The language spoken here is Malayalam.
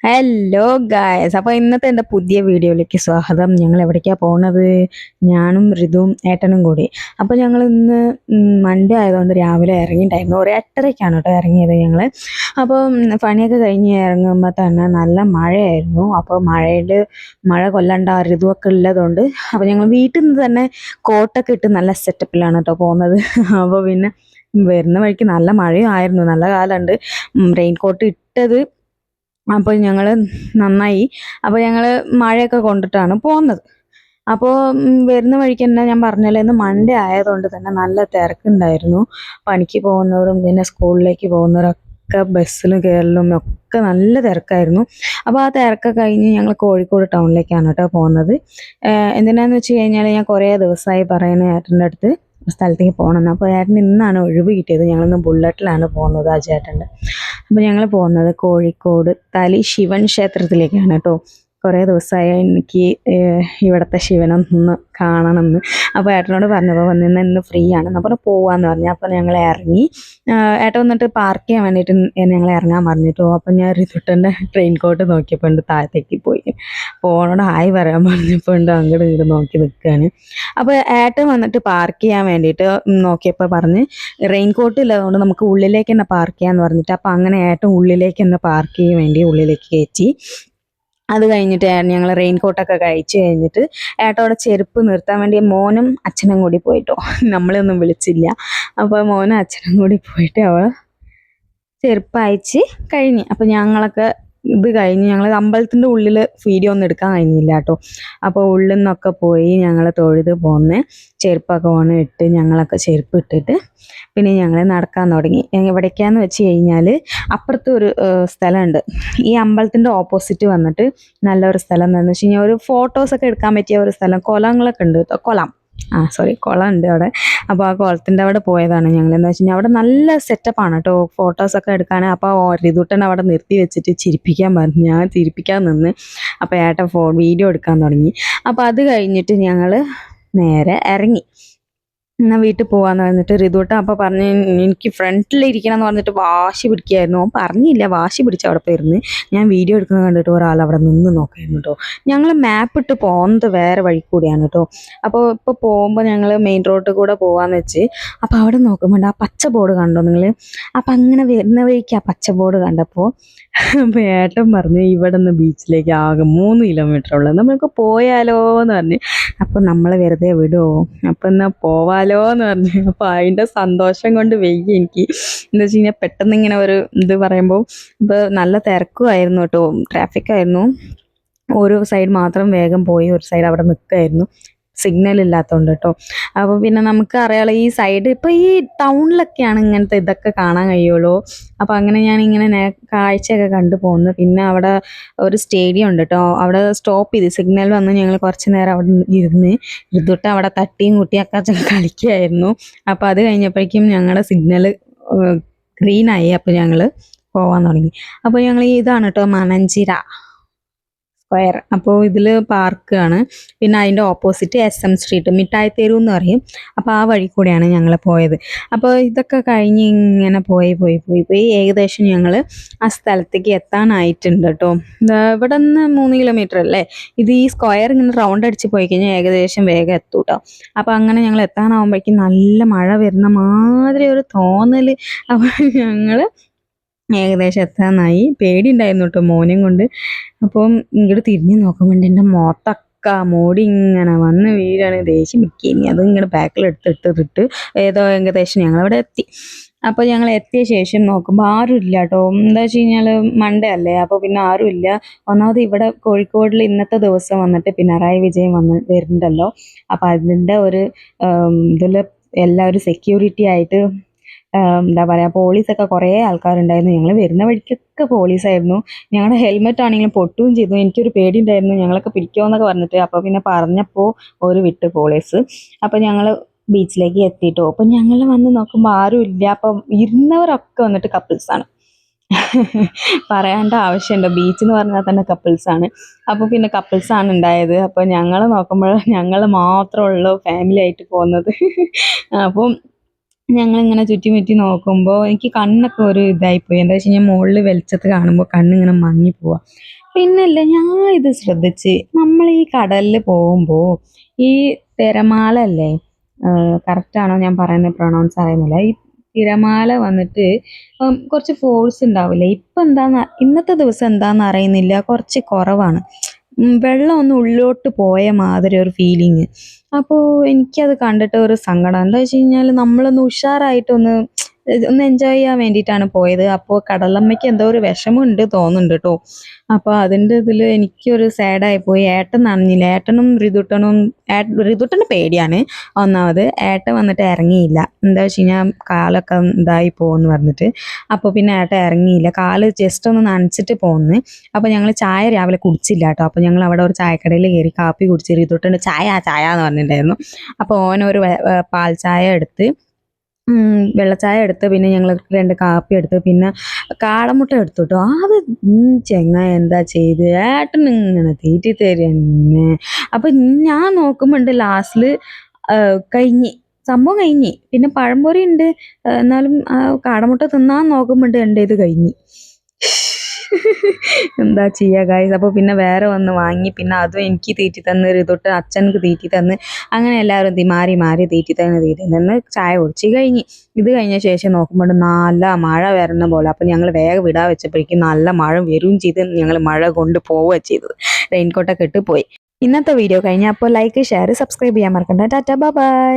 ഹലോ ഗായ്സ്, അപ്പോൾ ഇന്നത്തെ എൻ്റെ പുതിയ വീഡിയോയിലേക്ക് സ്വാഗതം. ഞങ്ങൾ എവിടേക്കാണ് പോകുന്നത്? ഞാനും ഋതുവും ഏട്ടനും കൂടി. അപ്പോൾ ഞങ്ങൾ ഇന്ന് മൺഡേ ആയതുകൊണ്ട് രാവിലെ ഇറങ്ങിയിട്ടുണ്ടായിരുന്നു. ഒരു 8:30ക്കാണ് കേട്ടോ ഇറങ്ങിയത് ഞങ്ങൾ. അപ്പോൾ പണിയൊക്കെ കഴിഞ്ഞ് ഇറങ്ങുമ്പോൾ തന്നെ നല്ല മഴയായിരുന്നു. അപ്പോൾ മഴ കൊല്ലണ്ട ഋതുവൊക്കെ ഉള്ളതുകൊണ്ട് അപ്പോൾ ഞങ്ങൾ വീട്ടിൽ നിന്ന് തന്നെ കോട്ടൊക്കെ ഇട്ട് നല്ല സെറ്റപ്പിലാണ് കേട്ടോ പോകുന്നത്. അപ്പോൾ പിന്നെ വരുന്ന വഴിക്ക് നല്ല മഴയും ആയിരുന്നു, നല്ല കാലമുണ്ട്. റെയിൻ കോട്ട് ഇട്ടത് അപ്പോൾ ഞങ്ങൾ നന്നായി. അപ്പോൾ ഞങ്ങൾ മഴയൊക്കെ കൊണ്ടിട്ടാണ് പോകുന്നത്. അപ്പോൾ വരുന്ന വഴിക്ക് തന്നെ ഞാൻ പറഞ്ഞല്ലോ, ഇന്ന് മൺഡേ ആയതുകൊണ്ട് തന്നെ നല്ല തിരക്കുണ്ടായിരുന്നു. പണിക്ക് പോകുന്നവരും പിന്നെ സ്കൂളിലേക്ക് പോകുന്നവരൊക്കെ ബസ്സിലും കയറലും ഒക്കെ നല്ല തിരക്കായിരുന്നു. അപ്പോൾ ആ തിരക്കൊക്കെ കഴിഞ്ഞ് ഞങ്ങൾ കോഴിക്കോട് ടൗണിലേക്കാണ് കേട്ടോ പോകുന്നത്. എന്തിനാന്ന് വെച്ച് കഴിഞ്ഞാൽ ഞാൻ കുറേ ദിവസമായി പറയുന്ന ഏട്ടൻ്റെ അടുത്ത് സ്ഥലത്തേക്ക് പോകണമെന്ന്. അപ്പോൾ ഏട്ടന് ഇന്നാണ് ഒഴിവ് കിട്ടിയത്. ഞങ്ങളിന്ന് ബുള്ളറ്റിലാണ് പോകുന്നത് ആ ചേട്ടൻ്റെ. അപ്പോൾ ഞങ്ങൾ പോകുന്നത് കോഴിക്കോട് തലി ശിവൻ ക്ഷേത്രത്തിലേക്കാണ് കേട്ടോ. കുറേ ദിവസമായി എനിക്ക് ഇവിടുത്തെ ശിവനൊന്ന് കാണണമെന്ന്. അപ്പോൾ ഏട്ടനോട് പറഞ്ഞപ്പോൾ വന്നിന്ന് ഇന്ന് ഫ്രീ ആണ്, അപ്പോൾ പോവാന്ന് പറഞ്ഞു. അപ്പോൾ ഞങ്ങൾ ഇറങ്ങി. ഏട്ടൻ വന്നിട്ട് പാർക്ക് ചെയ്യാൻ വേണ്ടിയിട്ട് ഞങ്ങൾ ഇറങ്ങാൻ പറഞ്ഞിട്ടോ. അപ്പോൾ ഞാൻ റിതുട്ടൻ്റെ ട്രെയിൻ കോട്ട് നോക്കിയപ്പോൾ ഉണ്ട് താഴത്തേക്ക് പോയി. ഫോണോട് ഹായ് പറയാൻ പറഞ്ഞപ്പോൾ ഉണ്ട് അങ്ങോട്ട് ഇങ്ങോട്ട് നോക്കി നിൽക്കുകയാണ്. അപ്പോൾ ഏട്ടൻ വന്നിട്ട് പാർക്ക് ചെയ്യാൻ വേണ്ടിയിട്ട് നോക്കിയപ്പോൾ പറഞ്ഞ് റെയിൻ കോട്ട് ഇല്ലാതുകൊണ്ട് നമുക്ക് ഉള്ളിലേക്ക് തന്നെ പാർക്ക് ചെയ്യാമെന്ന് പറഞ്ഞിട്ട്, അപ്പോൾ അങ്ങനെ ഏട്ടൻ ഉള്ളിലേക്ക് തന്നെ പാർക്ക് ചെയ്യാൻ വേണ്ടി ഉള്ളിലേക്ക് കയറ്റി. അത് കഴിഞ്ഞിട്ട് ഞങ്ങൾ റെയിൻ കോട്ടൊക്കെ കഴിച്ച് കഴിഞ്ഞിട്ട് ഏട്ടോടെ ചെരുപ്പ് നിർത്താൻ വേണ്ടി മോനും അച്ഛനും കൂടി പോയിട്ടോ. നമ്മളെയൊന്നും വിളിച്ചില്ല. അപ്പോൾ മോനും അച്ഛനും കൂടി പോയിട്ട് അവൾ ചെരുപ്പ് അയച്ച് കഴിഞ്ഞ്. അപ്പോൾ ഞങ്ങളൊക്കെ ഇത് കഴിഞ്ഞ് ഞങ്ങൾ അമ്പലത്തിൻ്റെ ഉള്ളിൽ വീഡിയോ ഒന്നും എടുക്കാൻ കഴിഞ്ഞില്ല കേട്ടോ. അപ്പോൾ ഉള്ളിൽ നിന്നൊക്കെ പോയി ഞങ്ങൾ തൊഴുത് പോന്ന് ചെരുപ്പൊക്കെ ഇട്ട് ഞങ്ങളൊക്കെ ചെരുപ്പ് ഇട്ടിട്ട് പിന്നെ ഞങ്ങൾ നടക്കാൻ തുടങ്ങി. എവിടേക്കാന്ന് വെച്ച് കഴിഞ്ഞാൽ അപ്പുറത്ത് ഒരു സ്ഥലമുണ്ട്. ഈ അമ്പലത്തിൻ്റെ ഓപ്പോസിറ്റ് വന്നിട്ട് നല്ലൊരു സ്ഥലം എന്താണെന്ന് വെച്ച് കഴിഞ്ഞാൽ ഒരു ഫോട്ടോസൊക്കെ എടുക്കാൻ പറ്റിയ ഒരു സ്ഥലം, കുളങ്ങളൊക്കെ ഉണ്ട്. കുളം ഉണ്ട് അവിടെ. അപ്പോൾ ആ കുളത്തിൻ്റെ അവിടെ പോയതാണ് ഞങ്ങൾ. എന്താ വെച്ച് കഴിഞ്ഞാൽ അവിടെ നല്ല സെറ്റപ്പാണ് കേട്ടോ ഫോട്ടോസൊക്കെ എടുക്കാൻ. അപ്പോൾ റിതുട്ടൻ അവിടെ നിർത്തി വെച്ചിട്ട് ചിരിപ്പിക്കാൻ പറഞ്ഞു. ഞാൻ ചിരിപ്പിക്കാൻ നിന്ന്. അപ്പോൾ ഏട്ടൻ വീഡിയോ എടുക്കാൻ തുടങ്ങി. അപ്പോൾ അത് കഴിഞ്ഞിട്ട് ഞങ്ങൾ നേരെ ഇറങ്ങി. എന്നാൽ വീട്ടിൽ പോകാമെന്ന് പറഞ്ഞിട്ട് റിതുട്ടൻ അപ്പോൾ പറഞ്ഞ് എനിക്ക് ഫ്രണ്ടിലിരിക്കണം എന്ന് പറഞ്ഞിട്ട് വാശി പിടിക്കുകയായിരുന്നു. അവൻ പറഞ്ഞില്ല, വാശി പിടിച്ച് അവിടെ പോയിരുന്നു. ഞാൻ വീഡിയോ എടുക്കുന്നത് കണ്ടിട്ട് ഒരാൾ അവിടെ നിന്ന് നോക്കായിരുന്നു കേട്ടോ. ഞങ്ങൾ മാപ്പ് ഇട്ട് പോകുന്നത് വേറെ വഴി കൂടിയാണ് കേട്ടോ. അപ്പോൾ ഇപ്പോൾ പോകുമ്പോൾ ഞങ്ങൾ മെയിൻ റോഡിൽ കൂടെ പോകാമെന്ന് വെച്ച് അപ്പോൾ അവിടെ നോക്കുമ്പോൾ ആ പച്ച ബോർഡ് കണ്ടോ നിങ്ങൾ? അപ്പം അങ്ങനെ വരുന്ന വഴിക്ക് ആ പച്ച ബോർഡ് കണ്ടപ്പോൾ അപ്പോൾ ഏട്ടൻ പറഞ്ഞു ഇവിടെ നിന്ന് ബീച്ചിലേക്ക് ആകെ 3 കിലോമീറ്റർ ഉള്ളത്, നമുക്ക് പോയാലോ എന്ന് പറഞ്ഞ്. അപ്പോൾ നമ്മൾ വെറുതെ വിടുമോ? അപ്പം എന്നാൽ പോവാലോ എന്ന് പറഞ്ഞു. അപ്പോൾ അതിൻ്റെ സന്തോഷം കൊണ്ട് വയ്യ എനിക്ക്. എന്താ വെച്ച് കഴിഞ്ഞാൽ പെട്ടെന്ന് ഇങ്ങനെ ഒരു ഇത് പറയുമ്പോൾ ഇപ്പോൾ നല്ല തിരക്കുമായിരുന്നു കേട്ടോ, ട്രാഫിക്കായിരുന്നു. ഒരു സൈഡ് മാത്രം വേഗം പോയി, ഒരു സൈഡ് അവിടെ നിൽക്കുമായിരുന്നു, സിഗ്നൽ ഇല്ലാത്തതുകൊണ്ട് കേട്ടോ. അപ്പോൾ പിന്നെ നമുക്ക് അറിയാലോ ഈ സൈഡ് ഇപ്പോൾ ഈ ടൗണിലൊക്കെയാണ് ഇങ്ങനത്തെ ഇതൊക്കെ കാണാൻ കഴിയുള്ളൂ. അപ്പോൾ അങ്ങനെ ഞാനിങ്ങനെ കാഴ്ചയൊക്കെ കണ്ടു പോകുന്നു. പിന്നെ അവിടെ ഒരു സ്റ്റേഡിയം ഉണ്ട് കേട്ടോ. അവിടെ സ്റ്റോപ്പ് ചെയ്ത് സിഗ്നൽ വന്ന് ഞങ്ങൾ കുറച്ച് നേരം അവിടെ ഇരുന്ന് ഇരുന്നിട്ട് അവിടെ തട്ടിയും കുട്ടിയൊക്കെ കളിക്കുകയായിരുന്നു. അപ്പോൾ അത് കഴിഞ്ഞപ്പോഴേക്കും ഞങ്ങളുടെ സിഗ്നൽ ഗ്രീനായി. അപ്പോൾ ഞങ്ങൾ പോകാൻ തുടങ്ങി. അപ്പോൾ ഞങ്ങൾ ഇതാണ് കേട്ടോ മനഞ്ചിറ സ്ക്വയർ. അപ്പോൾ ഇതിൽ പാർക്കാണ്. പിന്നെ അതിൻ്റെ ഓപ്പോസിറ്റ് SM സ്ട്രീറ്റ്, മിഠായി തെരു എന്ന് പറയും. അപ്പോൾ ആ വഴി കൂടെയാണ് ഞങ്ങൾ പോയത്. അപ്പോൾ ഇതൊക്കെ കഴിഞ്ഞ് ഇങ്ങനെ പോയി ഏകദേശം ഞങ്ങൾ ആ സ്ഥലത്തേക്ക് എത്താനായിട്ടുണ്ട് കേട്ടോ. ഇവിടെ നിന്ന് 3 കിലോമീറ്റർ അല്ലേ. ഇത് ഈ സ്ക്വയർ ഇങ്ങനെ റൗണ്ട് അടിച്ച് പോയി കഴിഞ്ഞാൽ ഏകദേശം വേഗം എത്തും കേട്ടോ. അപ്പോൾ അങ്ങനെ ഞങ്ങൾ എത്താനാവുമ്പോഴേക്കും നല്ല മഴ വരുന്ന മാതിരി ഒരു തോന്നൽ. അപ്പോൾ ഞങ്ങൾ ഏകദേശം എത്താനായി. പേടി ഉണ്ടായിരുന്നു കേട്ടോ മോനെയും കൊണ്ട്. അപ്പം ഇങ്ങോട്ട് തിരിഞ്ഞ് നോക്കുമ്പോൾ എൻ്റെ മുഖത്തൊക്കെ മൂടി ഇങ്ങനെ വന്ന് വീഴാണ്. ദേഷ്യം പിടിക്കുകയിനി അത് ഇങ്ങനെ ബാക്കിൽ എടുത്തിട്ട് ഏകദേശം ഞങ്ങളവിടെ എത്തി. അപ്പോൾ ഞങ്ങൾ എത്തിയ ശേഷം നോക്കുമ്പോൾ ആരും ഇല്ല കേട്ടോ. എന്താ വെച്ച് കഴിഞ്ഞാൽ മൺഡേ അല്ലേ, അപ്പോൾ പിന്നെ ആരും ഇല്ല. ഒന്നാമത് ഇവിടെ കോഴിക്കോടിൽ ഇന്നത്തെ ദിവസം വന്നിട്ട് പിണറായി വിജയൻ വരുന്നുണ്ടല്ലോ. അപ്പോൾ അതിൻ്റെ ഒരു ഇതിൽ എല്ലാവരും സെക്യൂരിറ്റി ആയിട്ട് എന്താ പറയുക, പോലീസൊക്കെ കുറേ ആൾക്കാരുണ്ടായിരുന്നു. ഞങ്ങൾ വരുന്ന വഴിക്കൊക്കെ പോലീസായിരുന്നു. ഞങ്ങളുടെ ഹെൽമെറ്റ് ആണെങ്കിലും പൊട്ടുകയും ചെയ്തു. എനിക്കൊരു പേടി ഉണ്ടായിരുന്നു ഞങ്ങളൊക്കെ പിടിക്കുമെന്നൊക്കെ പറഞ്ഞിട്ട്. അപ്പോൾ പിന്നെ പറഞ്ഞപ്പോൾ ഒരു വിട്ട് പോലീസ്. അപ്പോൾ ഞങ്ങൾ ബീച്ചിലേക്ക് എത്തിയിട്ടോ. അപ്പോൾ ഞങ്ങൾ വന്ന് നോക്കുമ്പോൾ ആരും ഇല്ല. അപ്പം ഇരുന്നവരൊക്കെ വന്നിട്ട് കപ്പിൾസാണ്. പറയേണ്ട ആവശ്യമുണ്ടോ? ബീച്ച് എന്ന് പറഞ്ഞാൽ തന്നെ കപ്പിൾസാണ്. അപ്പോൾ പിന്നെ കപ്പിൾസാണ് ഉണ്ടായത്. അപ്പോൾ ഞങ്ങൾ നോക്കുമ്പോൾ ഞങ്ങൾ മാത്രമുള്ളൂ ഫാമിലി ആയിട്ട് പോകുന്നത്. അപ്പം ഞങ്ങളിങ്ങനെ ചുറ്റിമുറ്റി നോക്കുമ്പോൾ എനിക്ക് കണ്ണൊക്കെ ഒരു ഇതായിപ്പോയി. എന്താ വെച്ച് കഴിഞ്ഞാൽ മുകളിൽ വെളിച്ചത്ത് കാണുമ്പോൾ കണ്ണിങ്ങനെ മങ്ങിപ്പോവാ. പിന്നല്ലേ ഞാൻ ഇത് ശ്രദ്ധിച്ച് നമ്മൾ ഈ കടലിൽ പോകുമ്പോൾ ഈ തിരമാലല്ലേ, കറക്റ്റാണോ ഞാൻ പറയുന്നത് പ്രൊണൗൺസ് അറിയുന്നില്ല. ഈ തിരമാല വന്നിട്ട് കുറച്ച് ഫോഴ്സ് ഉണ്ടാവില്ലേ. ഇപ്പം എന്താന്ന് ഇന്നത്തെ ദിവസം എന്താന്ന് അറിയുന്നില്ല, കുറച്ച് കുറവാണ്. വെള്ളം ഒന്ന് ഉള്ളിലോട്ട് പോയ മാതിരി ഒരു ഫീലിങ്. അപ്പോൾ എനിക്കത് കണ്ടിട്ട് ഒരു സങ്കടം. എന്താ വെച്ച് കഴിഞ്ഞാൽ നമ്മളൊന്ന് ഉഷാറായിട്ടൊന്ന് ഒന്ന് എൻജോയ് ചെയ്യാൻ വേണ്ടിയിട്ടാണ് പോയത്. അപ്പോൾ കടലമ്മയ്ക്ക് എന്തോ ഒരു വിഷമമുണ്ട് തോന്നുന്നുണ്ട് കേട്ടോ. അപ്പോൾ അതിൻ്റെ ഇതിൽ എനിക്കൊരു സാഡായി പോയി. ഏട്ടൻ നനഞ്ഞില്ല. ഏട്ടനും ഋതുട്ടനും ഋതുട്ടന് പേടിയാണ് ഒന്നാമത്. ഏട്ടൻ വന്നിട്ട് ഇറങ്ങിയില്ല. എന്താ വെച്ച് കഴിഞ്ഞാൽ കാലൊക്കെ ഇതായി പോകുമെന്ന് പറഞ്ഞിട്ട്. അപ്പോൾ പിന്നെ ഏട്ടൻ ഇറങ്ങിയില്ല. കാല് ജസ്റ്റ് ഒന്ന് നനച്ചിട്ട് പോകുന്നു. അപ്പോൾ ഞങ്ങൾ ചായ രാവിലെ കുടിച്ചില്ല കേട്ടോ. അപ്പോൾ ഞങ്ങൾ അവിടെ ഒരു ചായക്കടയിൽ കയറി കാപ്പി കുടിച്ച് ഋതുട്ടന് ചായ ചായ എന്ന് പറഞ്ഞിട്ടുണ്ടായിരുന്നു. അപ്പോൾ ഓനൊരു പാൽ ചായ എടുത്ത്, വെള്ളച്ചായ എടുത്ത്, പിന്നെ ഞങ്ങൾ 2 കാപ്പി എടുത്ത്, പിന്നെ കാടമുട്ട എടുത്തു കേട്ടോ. അത് ചെങ്ങായി എന്താ ചെയ്ത് ഏട്ടൻ ഇങ്ങനെ തീറ്റി തരുന്നെ. അപ്പം ഞാൻ നോക്കുമ്പോണ്ട് ലാസ്റ്റിൽ കഴിഞ്ഞ് സംഭവം കഴിഞ്ഞ്. പിന്നെ പഴംപൊരി ഉണ്ട്, എന്നാലും ആ കാടമുട്ട തിന്നാൻ നോക്കുമ്പോണ്ട് എൻ്റെ ഇത് കഴിഞ്ഞ്. എന്താ ചെയ്യുക ഗൈസ്. അപ്പോൾ പിന്നെ വേറെ ഒന്ന് വാങ്ങി, പിന്നെ അതും എനിക്ക് തീറ്റി തന്ന്, ഋതുട്ട് അച്ഛനക്ക് തീറ്റി തന്ന്, അങ്ങനെ എല്ലാവരും മാറി മാറി തീറ്റി തന്ന് ചായ കുടിച്ച് കഴിഞ്ഞ്. ഇത് കഴിഞ്ഞ ശേഷം നോക്കുമ്പോൾ നല്ല മഴ വരുന്ന പോലെ. അപ്പോൾ ഞങ്ങൾ വേഗം വിടാൻ വെച്ചപ്പോഴേക്കും നല്ല മഴ വരികയും ചെയ്ത്, ഞങ്ങൾ മഴ കൊണ്ട് പോവുക ചെയ്തത്. റെയിൻകോട്ടൊക്കെ ഇട്ട് പോയി. ഇന്നത്തെ വീഡിയോ കഴിഞ്ഞാൽ അപ്പോൾ ലൈക്ക്, ഷെയർ, സബ്സ്ക്രൈബ് ചെയ്യാൻ മറക്കണ്ട. Tata bye bye.